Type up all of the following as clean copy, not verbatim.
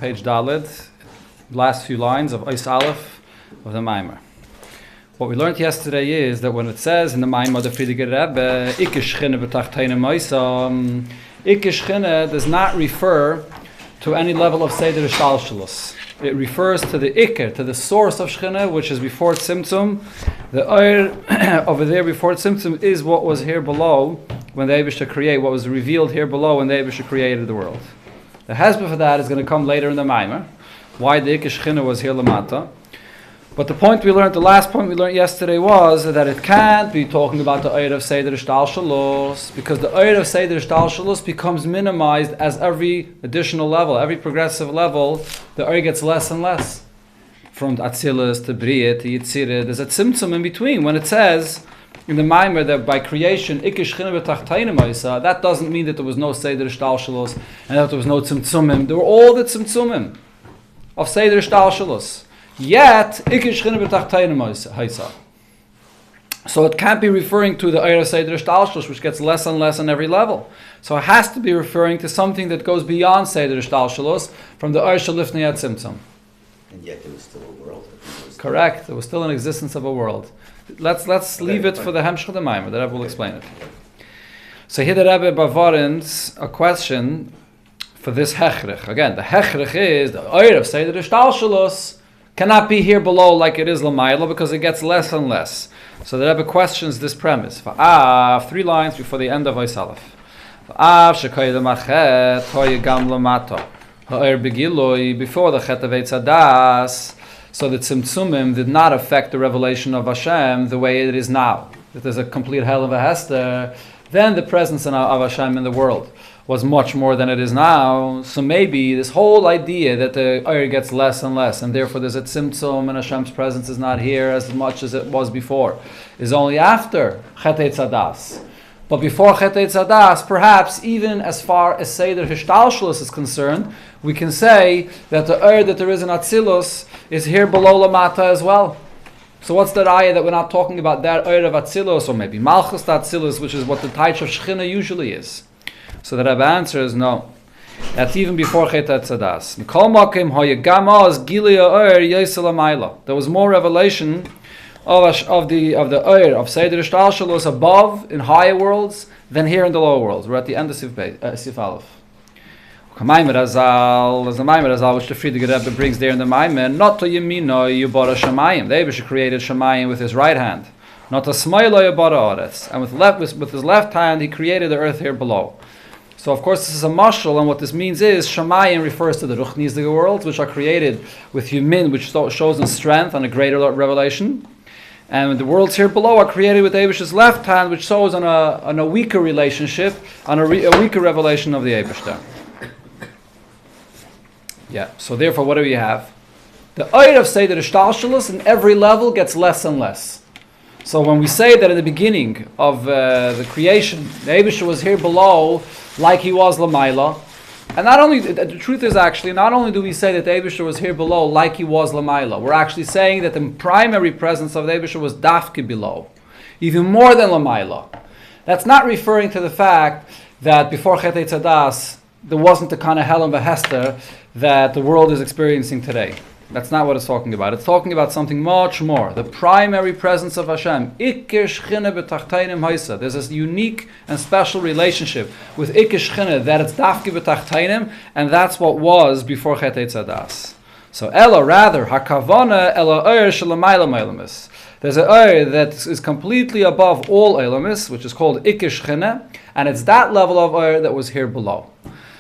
page Daled, last few lines of Ois Aleph of the Maamar. What we learned yesterday is that when it says in the Maamar of the Frierdiker Rebbe, Ikke Shchine b'tachteinem Moisam, Ikke Shchine does not refer to any level of Seder Shtalshalus. It refers to the Iker, to the source of Shchine, which is before Tzimtzum. The Oir over there before Tzimtzum is what was here below when the Eibishter created, what was revealed here below when the Eibishter created the world. The hesba for that is going to come later in the Maamar, why the Ikke Shchine was here Lamata. But the last point we learned yesterday was that it can't be talking about the Oir of Seder Shtalshalus, because the Oir of Seder Shtalshalus becomes minimized as every additional level, every progressive level, the Oir gets less and less. From Atzilus to Bria to Yitzirah, there's a tzimtzum in between. When it says in the Maamar that by creation, Ikke Shchine b'tachteinem Moisa, that doesn't mean that there was no Seder Shtalshalus and that there was no tzimtzumim. There were all the tzimtzumim of Seder Shtalshalus. Yet, Ikke Shchine b'tachteinem Moisa. So it can't be referring to the Oir of Seder Shtalshalus, which gets less and less on every level. So it has to be referring to something that goes beyond Seder Shtalshalus, from the Oir Shalifnei Tzimtzum. And yet there was still a world. Correct. There was still an existence of a world. Let's leave it for the Hemshech of the Maamar. The Rebbe will explain it. So here the Rebbe bavarins a question for this hechrich. Again, the hechrich is the Oir of Seder Shtalshalus cannot be here below like it is Lamayla because it gets less and less. So the Rebbe questions this premise. 3 lines before the end of Ois Aleph. Before the Chet of Eitz Hadas, so the Tzimtzumim did not affect the revelation of Hashem the way it is now. That there's a complete hell of a Hester, then the presence of Hashem in the world was much more than it is now. So maybe this whole idea that the Oir gets less and less, and therefore there's a Tzimtzum and Hashem's presence is not here as much as it was before, is only after Chet Eitz Hadas. But before Chet Eitz Hadas, perhaps even as far as Seder Hishtalshalus is concerned, we can say that the Oir that there is in Atzilus is here below Lamata as well. So what's the raya that we're not talking about that Oir of Atzilus, or maybe Malchus Atzilus, which is what the Taich of Shechina usually is? So the Rebbe answers, no. That's even before Chet Eitz Hadas. There was more revelation of the Oir of Seder Shtalshalus above in higher worlds than here in the lower worlds. We're at the end of Sif Aleph. Maamar Azal, as the Maamar Azal, which the Frierdiker Rebbe brings there in the Maamar, not to Yemino Yubara Shamayim. The Eibishter created Shamayim with his right hand. Not to Smailo Yubara Oretz. And with his left hand, he created the earth here below. So, of course, this is a mashal, and what this means is Shamayim refers to the Ruchnizdike worlds, which are created with Yumin, which shows in strength and a greater revelation. And the worlds here below are created with Eibishter's left hand, which shows on a weaker relationship, on a weaker revelation of the Eibishter. Yeah, so therefore, what do we have? The Oir of Seder Shtalshalus in every level gets less and less. So when we say that at the beginning of the creation, the Eibishter was here below like he was Lamayla, and not only, the truth is actually, not only do we say that the Eibishter was here below like he was Lamayla, we're actually saying that the primary presence of the Eibishter was Dafke below, even more than Lamayla. That's not referring to the fact that before Chet Eitz Hadas, there wasn't the kind of hell and Hester that the world is experiencing today. That's not what it's talking about. It's talking about something much more. The primary presence of Hashem. Ikke Shchine b'tachteinem Moisa. There's this unique and special relationship with Ikke Shchine, that it's Dafke b'tachteinem, and that's what was before Chet Eitz Hadas. So Ella, rather, Hakavana Ella Oir Shalamayla Meilamis. There's an Oir that is completely above all Eilamis, which is called Ikke Shchine, and it's that level of Oir that was here below.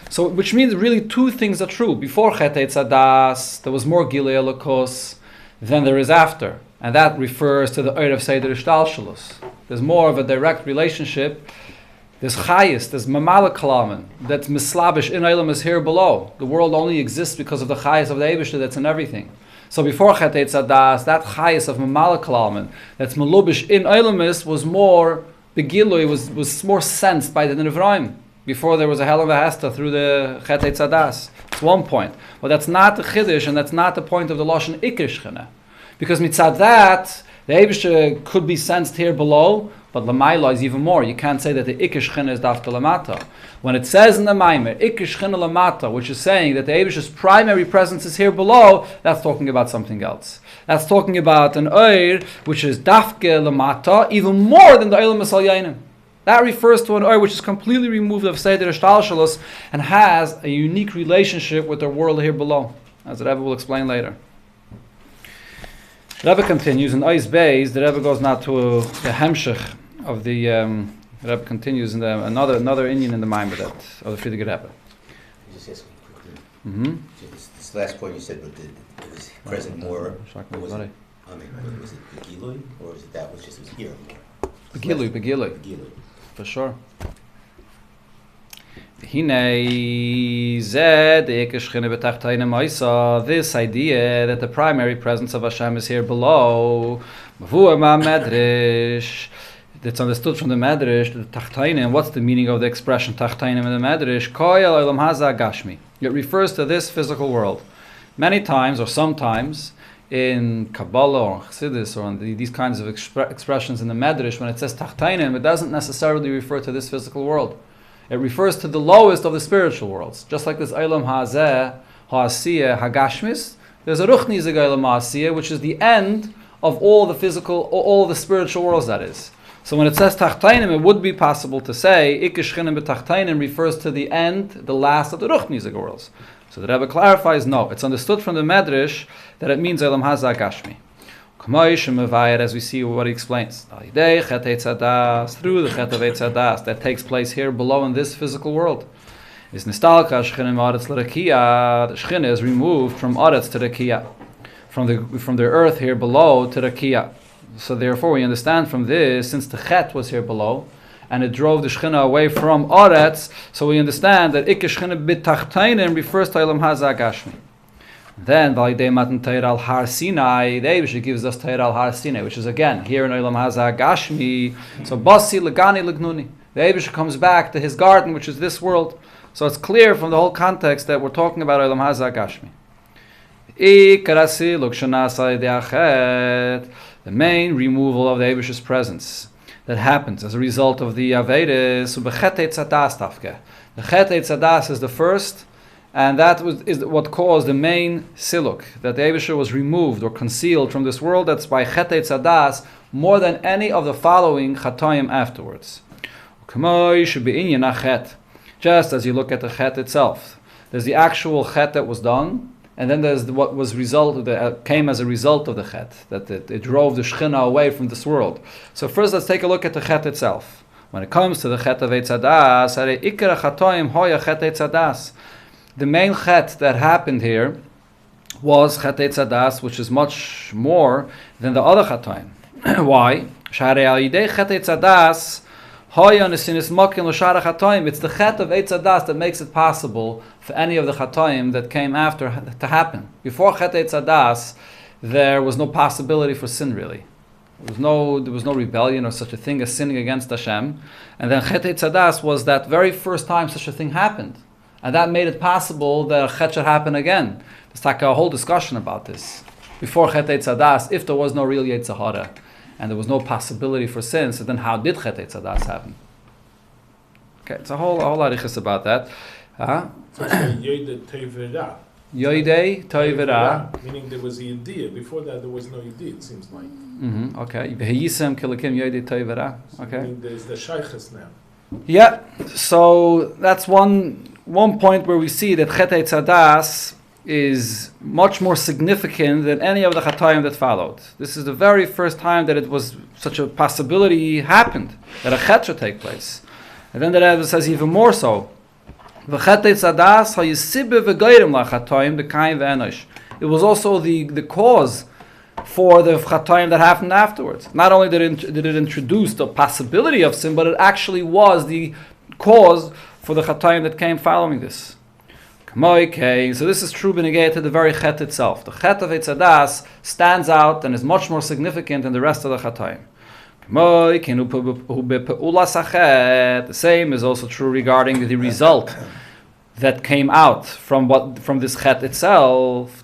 So, which means really 2 things are true. Before Chet Eitz Hadas, there was more Gilei Elokus than there is after. And that refers to the Oir of Seder Shtalshalus. There's more of a direct relationship. There's Chayis, there's Mamala Kalaman, that's Mislabish in Eilam is here below. The world only exists because of the Chayis of the Eibishter that's in everything. So before Chet Eitz Hadas, that Chayis of Mamala Kalaman, that's Melubish in Eilam was more, the Gilui was more sensed by the Nivraim. Before there was a hell of a hesta through the Chet Eitz Hadas. It's one point. But that's not the Chiddush, and that's not the point of the Lashon Ikke Shchine. Because mitzad that, the Eibishter could be sensed here below, But Lamaila is even more. You can't say that the Ikar Shechina is Dafka Lamata. When it says in the Maamar, Ikar Shechina Lamata, which is saying that the Eibish's primary presence is here below, that's talking about something else. That's talking about an Oir, which is Dafka Lamata, even more than the Oil Masal Yainim. That refers to an Oir which is completely removed of Seder Shtalshalos and has a unique relationship with the world here below, as the Rebbe will explain later. The Rebbe continues in Ois Beis. The Rebbe goes now to the Hemshech of the Rebbe continues in another Indian in the mind of the Frierdiker Rebbe. Just ask me quickly. This last point you said, but it was present more. Was it Begilui, or was it that was just was here? Begilui. For sure. This idea that the primary presence of Hashem is here below, that's understood from the Medrash, the Tachtainim. What's the meaning of the expression Tachtainim in the Medrash? Koyel Olam Haza Gashmi. It refers to this physical world. Many times, or sometimes, in Kabbalah or Chassidus or in these kinds of expressions in the Medrash, when it says Tachtainim, it doesn't necessarily refer to this physical world. It refers to the lowest of the spiritual worlds. Just like this Olam Hazeh, Ha'asiyah, Hagashmis, there's a Ruchnizig Olam Ha'asiyah, which is the end of all the physical, all the spiritual worlds, that is. So when it says Tachtainim, it would be possible to say Ikar Shechina b'Tachtainim refers to the end, the last of the Ruchnizig worlds. So the Rebbe clarifies, no, it's understood from the Medrash that it means Olam Hazeh Gashmi. As we see what he explains, through the Chet of Eitz Hadas that takes place here below in this physical world. Is Nistalka Shechina Aretz l'Rakia. The Shechina is removed from Aretz to Rakia, from the earth here below to Rakia. So therefore we understand from this, since the Chet was here below, and it drove the Shechina away from Aretz, so we understand that Ikar Shechina b'Tachtainim refers to Olam Hazeh Gashmi. Then, Validei Matan Torah al Har Sinai, the Eibusha gives us Torah al Har Sinai, which is again here in Olam Hazeh Gashmi. So Basi Legani Legnuni, the Eibusha comes back to his garden, which is this world. So it's clear from the whole context that we're talking about Olam Hazeh Gashmi. The main removal of the Eibusha's presence that happens as a result of the Avedes, the Chet Eitz Hadas is the first. And that is what caused the main siluk, that the Eibusha was removed or concealed from this world. That's by Chet Eitz Hadas more than any of the following Chatoim afterwards. Just as you look at the Chet itself, there's the actual Chet that was done, and then there's what was came as a result of the Chet, that it drove the Shechina away from this world. So first, let's take a look at the Chet itself. When it comes to the Chet of Eitz Hadas, Ikar Chatoim hoya Chet Eitz Hadas. The main Chet that happened here was Chet Eitz Hadas, which is much more than the other Chatoim. Why? It's the Chet of Eitz Hadas that makes it possible for any of the Chatoim that came after to happen. Before Chet Eitz Hadas, there was no possibility for sin, really. There was no rebellion or such a thing as sinning against Hashem. And then Chet Eitz Hadas was that very first time such a thing happened. And that made it possible that a Chet should happen again. There's like a whole discussion about this. Before Chet Eitz Hadas, if there was no real Yetzer Hara, and there was no possibility for sin, so then how did Chet Eitz Hadas happen? Okay, it's a whole arichas about that. Yoidei Teivera. Yoidei Teivera. Meaning there was a Yediyah. Before that there was no Yediyah, it seems like. Okay. V'hiyisem kilakim Yoidei Teivera. Okay. Meaning there's the Shaykhs now. Yeah, so that's one point where we see that Chet Eitz Hadas is much more significant than any of the Chatoim that followed. This is the very first time that it was such a possibility happened, that a Chet should take place. And then the Rebbe says even more so. It was also the cause for the Chatoim that happened afterwards. Not only did it introduce the possibility of sin, but it actually was the cause for the Chatoim that came following this. So this is true b'negei to the very Chet itself. The Chet of Eitz Hadas stands out and is much more significant than the rest of the Chatoim. The same is also true regarding the result that came out from this Chet itself.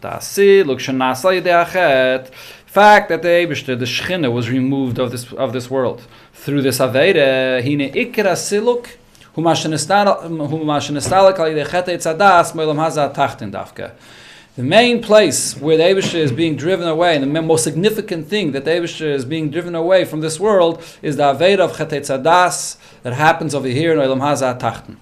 fact that the Eibishter, the Shechina, was removed of this world through this Aveira, hine ikra siluk, hu ma shenestalek al yidei chetei tzadas mo'olam hazeh tachtin dafka. The main place where the Eibishter is being driven away, and the most significant thing that the Eibishter is being driven away from this world, is the Aveira of chetei tzadas that happens over here in olam hazeh tachtin.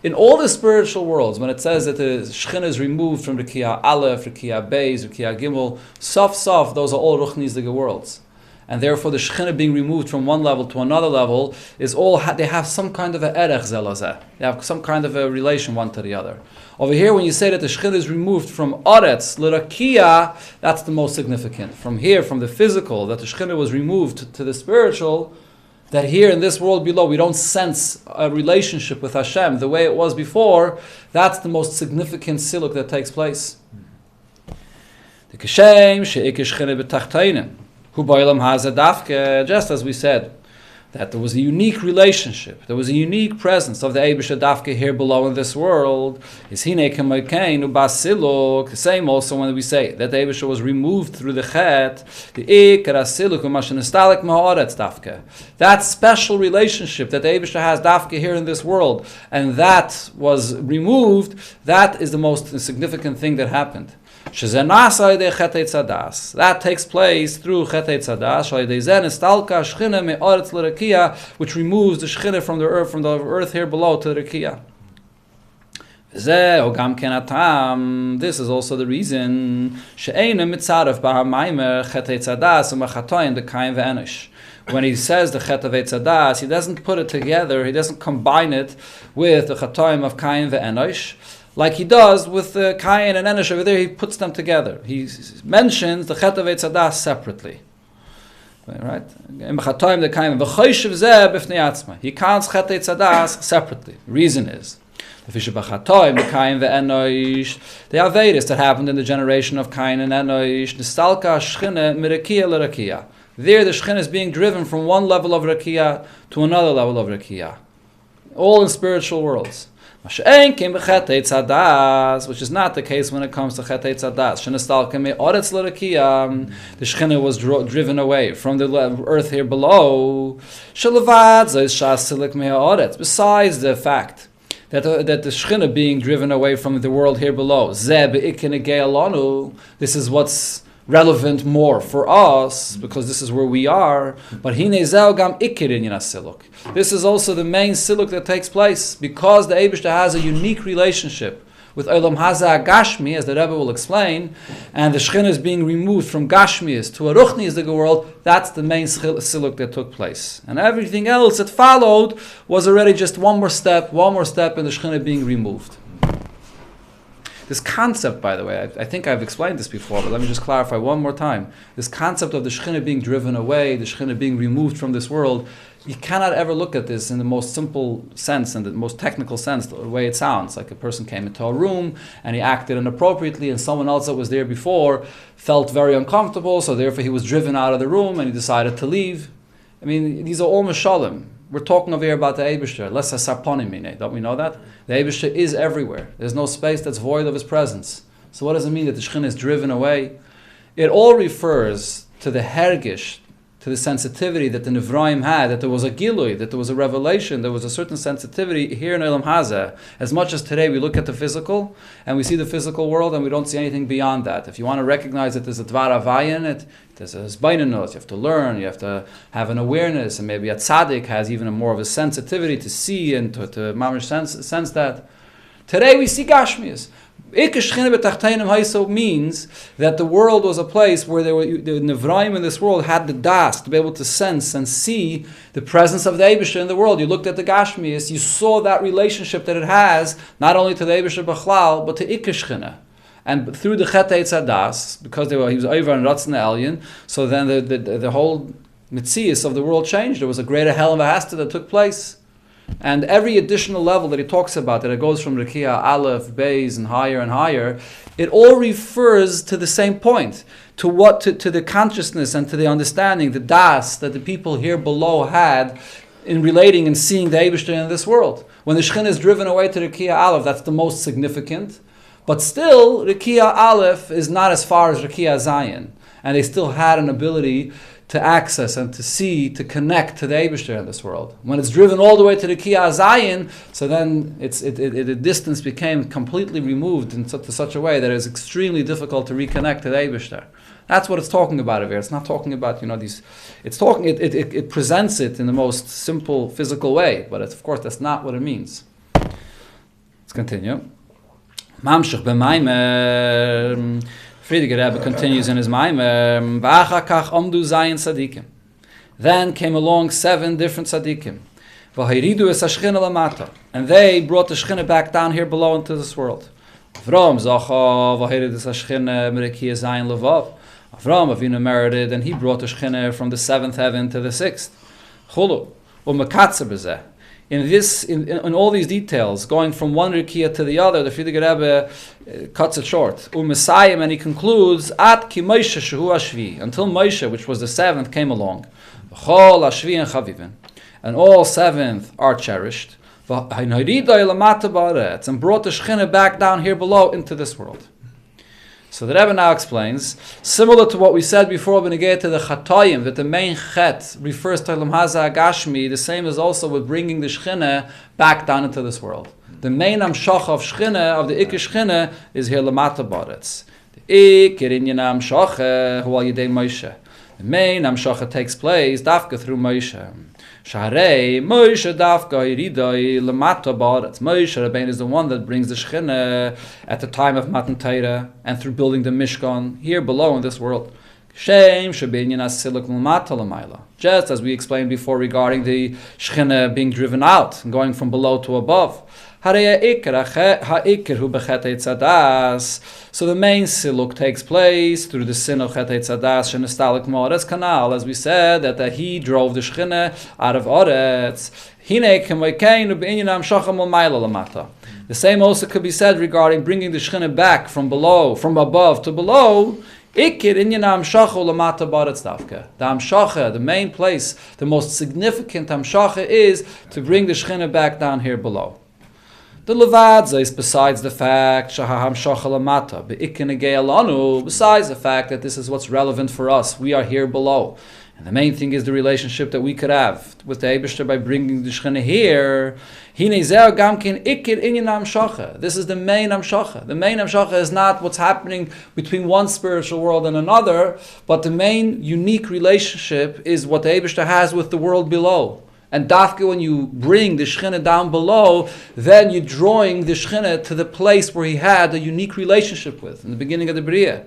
In all the spiritual worlds, when it says that the Shechina is removed from Rekiah Aleph, Rekiah Beis, Rekiah Gimel, Sof, those are all Ruchnisdige worlds. And therefore the Shechina being removed from one level to another level is all, they have some kind of a erech zelazeh. They have some kind of a relation one to the other. Over here, when you say that the Shechina is removed from Aretz, L'Rakiah, that's the most significant. From here, from the physical, that the Shechina was removed to the spiritual, that here in this world below we don't sense a relationship with Hashem the way it was before, that's the most significant siluk that takes place. The Kishem she'ikesh chene b'tachteinen, hu ba'olam hazeh dafke, just as we said, that there was a unique relationship, there was a unique presence of the Eibishter Dafke here below in this world. Is hine k'moikein u'basiluk. The same also when we say that the Eibishter was removed through the chet, the ikar asiluk u'mashenestalek ma'oretz Dafke. That special relationship that the Eibishter has Dafke here in this world, and that was removed, that is the most significant thing that happened. That takes place through chetei tzadas, which removes the Shechina from the earth here below to the Rekiah. This is also the reason when he says the chet of Eitzadas, he doesn't put it together, he doesn't combine it with the chatoim of Kain ve'enosh, like he does with the Kain and Enosh over there. He puts them together. He mentions the Chet of Eitzadas separately. Right? He counts Chet Eitzadas separately. Reason is, the Averis that happened in the generation of Kain and Enosh, there the Shechina is being driven from one level of Rekiah to another level of Rekiah. All in spiritual worlds. Which is not the case when it comes to chetei tzadas. The Shechina was driven away from the earth here below. Besides the fact that the Shechina being driven away from the world here below, this is what's relevant more for us, because this is where we are. But this is also the main siluk that takes place, because the Eibishter has a unique relationship with Olam Hazeh Gashmi, as the Rebbe will explain, and the Shechina is being removed from Gashmias to a Ruchnisdige world. That's the main siluk that took place, and everything else that followed was already just one more step in the Shechina being removed. This concept, by the way, I think I've explained this before, but let me just clarify one more time. This concept of the Shechina being driven away, the Shechina being removed from this world, you cannot ever look at this in the most simple sense and the most technical sense, the way it sounds. Like a person came into a room and he acted inappropriately, and someone else that was there before felt very uncomfortable, so therefore he was driven out of the room and he decided to leave. I mean, these are all mashalim. We're talking over here about the Eibishter. Less a sarponim, don't we know that? The Eibishter is everywhere. There's no space that's void of his presence. So what does it mean that the Shechina is driven away? It all refers to the hergish, to the sensitivity that the Nevraim had, that there was a gilui, that there was a revelation, there was a certain sensitivity here in Olam Hazeh. As much as today we look at the physical, and we see the physical world, and we don't see anything beyond that. If you want to recognize that there's a dvar avaya in it, there's a zbainanus, you have to learn, you have to have an awareness, and maybe a tzaddik has even more of a sensitivity to see and to Maamar sense that. Today we see Gashmias. Means that the world was a place where the Nevraim in this world had the das to be able to sense and see the presence of the Eibishter in the world. You looked at the Gashmias, you saw that relationship that it has, not only to the Eibishter B'chlal, but to Ikesh Shechina. And through the Chetei Tzadas, because he was over and Ratzon Elyon, so then the whole Metzius of the world changed. There was a greater Hel V'Hasta that took place. And every additional level that he talks about, that it goes from Rekiah, Aleph, Beis, and higher, it all refers to the same point, to the consciousness and to the understanding, the das that the people here below had in relating and seeing the Eibishter in this world. When the Shechina is driven away to Rekiah Aleph, that's the most significant. But still, Rekiah Aleph is not as far as Rekiah Zayin. and they still had an ability to access and to see, to connect to the Eibishter in this world. When it's driven all the way to the Kiyah Zayin, so then the distance became completely removed to such a way that it's extremely difficult to reconnect to the Eibishter. That's what it's talking about over here. It's not talking about, these. It's talking. It presents it in the most simple physical way, but of course that's not what it means. Let's continue. Mamshech b'maimer. Friediger Rebbe continues in his Maimer. V'achakach omdu zayin tzadikim. Then came along 7 different tzadikim. V'hayridu es hashchina lamata, and they brought the shchina back down here below into this world. Avram zacha v'hayridu es hashchina merekia zayin levav. Avram Avinu merited, and he brought the shchina from the 7th heaven to the 6th. Chulu u'mekatzer b'zeh. In all these details, going from one Rikiya to the other, the Friediger Rebbe cuts it short. Messiah, and he concludes, At ki Moshe shehu Ashvi, until Moshe, which was the 7th, came along. V'chol Ashvi and Chavivin, and all 7th are cherished. And brought the Shechina back down here below into this world. So the Rebbe now explains, similar to what we said before when we get to the Chatoyim, that the main Chet refers to Olam Haza Agashmi, the same is also with bringing the Shechina back down into this world. The main Amshach of Shechina, of the Ikar Shechina, is here Lamata Baretz. The Ikar Inyan Amshach, Hu Al Yedei Moshe. The main Amshach takes place Dafka through Moshe. Shaharei Moshe Dafka Iridai Lamata Baretz. Moshe Rabbeinu is the one that brings the Shechina at the time of Matan Torah and through building the Mishkan here below in this world. Shem Shabinyan Asilik Lamata Lamaila. Just as we explained before regarding the Shechina being driven out and going from below to above. So the main siluk takes place through the sin of Chetei Tzadas Shenestalik Moretz Canal, as we said, that he drove the Shechina out of Oretz. The same also could be said regarding bringing the Shechina back from above to below. The Amshacha, the main place, the most significant Amshacha is to bring the Shechina back down here below. The Levadza is besides the fact, besides the fact that this is what's relevant for us. We are here below. And the main thing is the relationship that we could have with the Eibishter by bringing the Shechina here. This is the main Amshacha. The main Amshacha is not what's happening between one spiritual world and another, but the main unique relationship is what the Eibishter has with the world below. And dafka, when you bring the Shechina down below, then you're drawing the Shechina to the place where he had a unique relationship with, in the beginning of the Bria.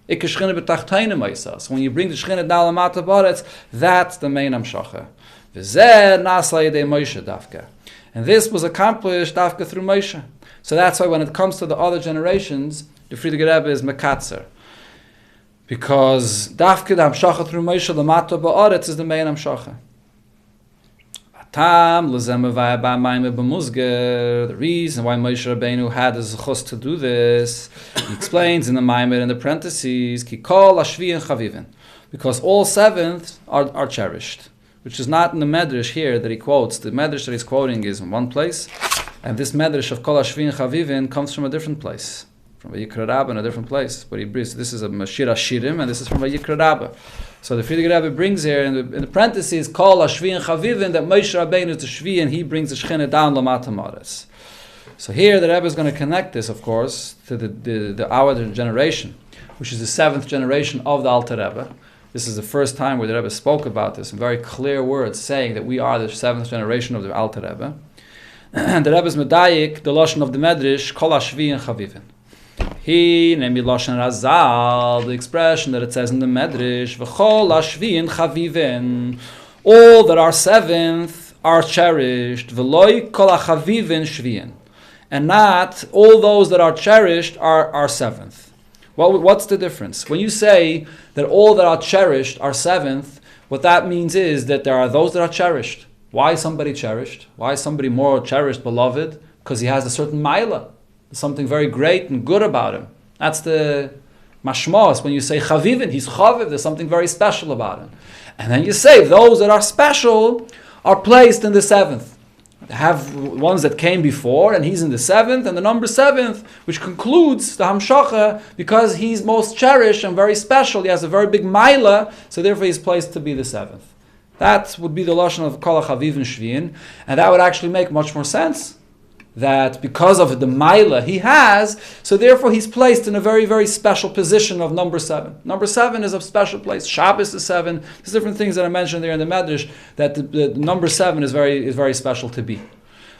So when you bring the Shechina down Lamata Baretz, that's the main Amshacha. And this was accomplished dafka through Moshe. So that's why when it comes to the other generations, the Friediger Rebbe is Mekatzer. Because dafka the Amshacha through Moshe, Lamata Baretz is the main Amshacha. The reason why Moshe Rabbeinu had the zechus to do this, he explains in the Maimer in the parentheses, because all 7th are cherished, which is not in the Medrash here that he quotes. The Medrash that he's quoting is in one place, and this Medrash of Kol Hashvi and Chavivin comes from a different place, from Vayikra Rabbah in a different place. But he brings, this is a Mashir Shirim, and this is from Vayikra Rabbah. So the Friediger Rebbe brings here in the parentheses, Kol Hashvi and Chavivin, that Moshe Rabbeinu is the Shvi, and he brings the Shechina down Lamata Maretz. So here the Rebbe is going to connect this, of course, to the our generation, which is the 7th generation of the Alter Rebbe. This is the first time where the Rebbe spoke about this in very clear words, saying that we are the 7th generation of the Alter Rebbe. And the Rebbe is medayik, the lashon of the Medrash, Kol Hashvi and Chavivin. He nemi lashon Razal, the expression that it says in the Medrash, V'chol Hashvi and Chavivin, all that are 7th are cherished, V'loi Kol Chavivin Shviin, and not all those that are cherished are 7th. What's the difference? When you say that all that are cherished are 7th, what that means is that there are those that are cherished. Why is somebody cherished? Why is somebody more cherished, beloved? Because he has a certain maila. There's something very great and good about him. That's the mashmos. When you say chavivin, he's chaviv, there's something very special about him. And then you say those that are special are placed in the 7th. have ones that came before, and he's in the 7th, and the number 7th, which concludes the Hamshacha, because he's most cherished and very special. He has a very big Maila, so therefore he's placed to be the 7th. That would be the Lashon of Kol HaChaviv and Shviin, and that would actually make much more sense. That because of the Maila he has, so therefore he's placed in a very, very special position of number 7. Number 7 is a special place. Shabbos is 7. There's different things that I mentioned there in the Medrash, that the number 7 is very special to be.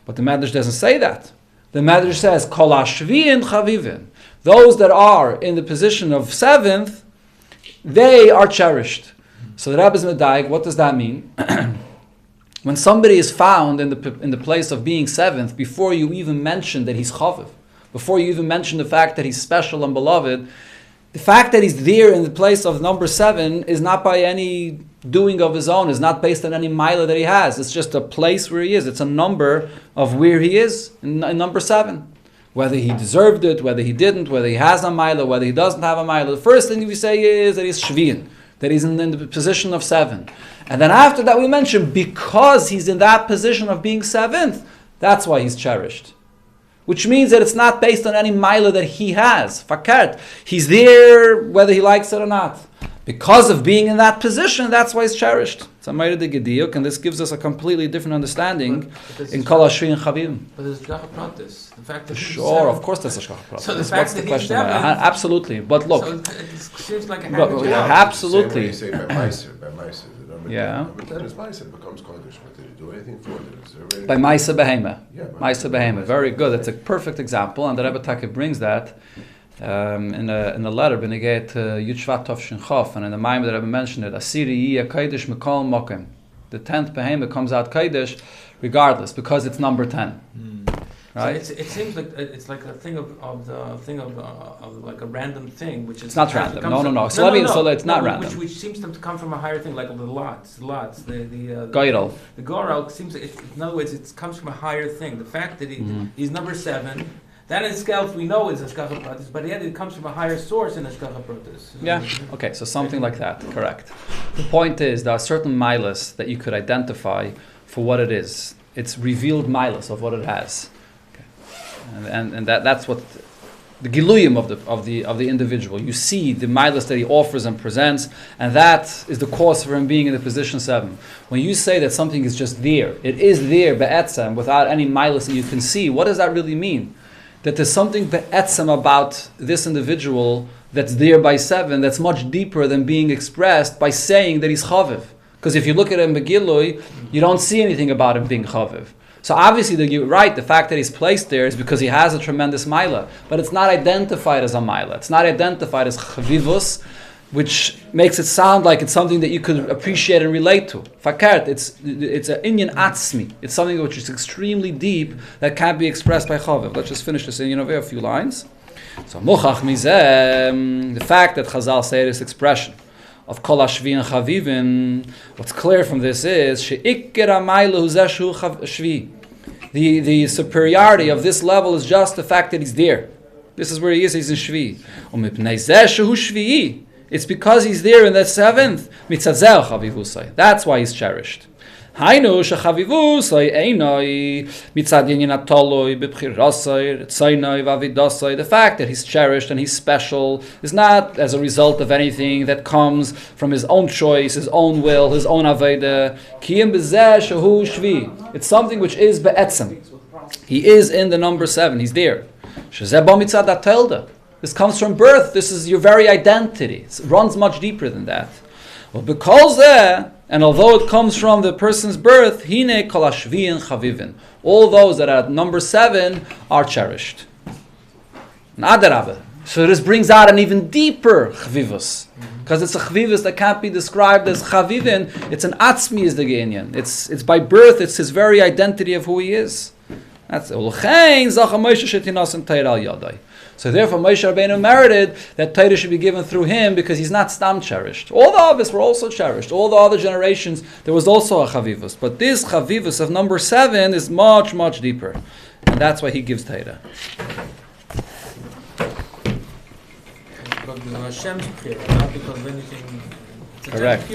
But the Medrash doesn't say that. The Medrash says, Kol HaShvi'in Chavivin. Those that are in the position of 7th, they are cherished. So the Rebbe's Medaig, what does that mean? When somebody is found in the place of being 7th, before you even mention that he's chaviv, before you even mention the fact that he's special and beloved, the fact that he's there in the place of number 7 is not by any doing of his own, is not based on any mila that he has. It's just a place where he is. It's a number of where he is in number 7. Whether he deserved it, whether he didn't, whether he has a mila, whether he doesn't have a mila. The first thing we say is that he's shviin, that he's in the position of 7. And then after that we mention, because he's in that position of being 7th, that's why he's cherished. Which means that it's not based on any mila that he has. Fakert. He's there whether he likes it or not. Because of being in that position, that's why he's cherished. It's a Mayra de Gediyuk, and this gives us a completely different understanding in Kol HaShvi and Chavim. But there's Shgacha Pratis. The fact that sure, of course there's a Shgacha Pratis. So the fact that he's 7, absolutely. But look. So it seems like a look, absolutely. You say by Meiser, the number yeah. 10. Number 10 is Meiser, it becomes Kodesh. But did he do anything for it? By Maisa Behema. Yeah, Maisa Behema. Very good. That's a perfect example, and the Rebbe Taka brings that in the letter, Benegate Shvat Tov Chof, and in the Maim that Rebbe mentioned it, Asiri Yiyah Kodesh Mekol Mokem. The 10th Behema comes out Kodesh regardless, because it's number 10. Right? So it seems like it's like a thing of like a random thing, which is it's not random. No. So it's not random. Which seems to come from a higher thing, like the lots. The Goyrel. The Goyrel seems like in other words, it comes from a higher thing. The fact that he's number 7. That in itself we know is a Shgacha Pratis, but yet it comes from a higher source in a Shgacha Pratis. Yeah, okay, so something like that, correct. The point is, there are certain milas that you could identify for what it is. It's revealed milas of what it has. Okay. And that's what the giluyim of the individual. You see the milas that he offers and presents, and that is the cause for him being in the position 7. When you say that something is just there, it is there be'etzem, without any milas that you can see, what does that really mean? That there's something be'etzem about this individual that's there by 7 that's much deeper than being expressed by saying that he's chaviv. Because if you look at him begilui, you don't see anything about him being chaviv. So obviously, you're right, the fact that he's placed there is because he has a tremendous maila. But it's not identified as a maila. It's not identified as chavivus, which makes it sound like it's something that you could appreciate and relate to. Fakert, it's an inyan atzmi. It's something which is extremely deep that can't be expressed by chaviv. Let's just finish this inyan over a few lines. So muchach mizeh, the fact that Chazal say this expression of kol hashvi and chavivin, what's clear from this is she'ikir ha'mayla hu zeh shvi. The superiority of this level is just the fact that he's there. This is where he is. He's in shvi. Umipnei zeh shehu shvi'i. It's because he's there in the 7th. Mitzazel chavivusai. That's why he's cherished. Hainu shechavivusai einoi mitzad yinyan atoloi b'bchirasai tzainoi v'avidasai. The fact that he's cherished and he's special is not as a result of anything that comes from his own choice, his own will, his own aveda. Kiyim b'zeh shehu shvi. It's something which is be'etzem. He is in the number 7. He's there. Shezeh bo mitzad atelda. This comes from birth. This is your very identity. It runs much deeper than that. Well, because there, and although it comes from the person's birth, hine kol hashvi'in chavivin. All those that are at number 7 are cherished. Adarabah. So this brings out an even deeper chavivus. Because it's a chavivus that can't be described as chavivin. It's an atzmi is the genyan. It's by birth. It's his very identity of who he is. That's it. So therefore Moshe Rabbeinu merited that Torah should be given through him because he's not stam cherished. All the others were also cherished. All the other generations, there was also a chavivus. But this chavivus of number 7 is much, much deeper. And that's why he gives Torah. Because Hashem's prayer, not because of anything. Correct.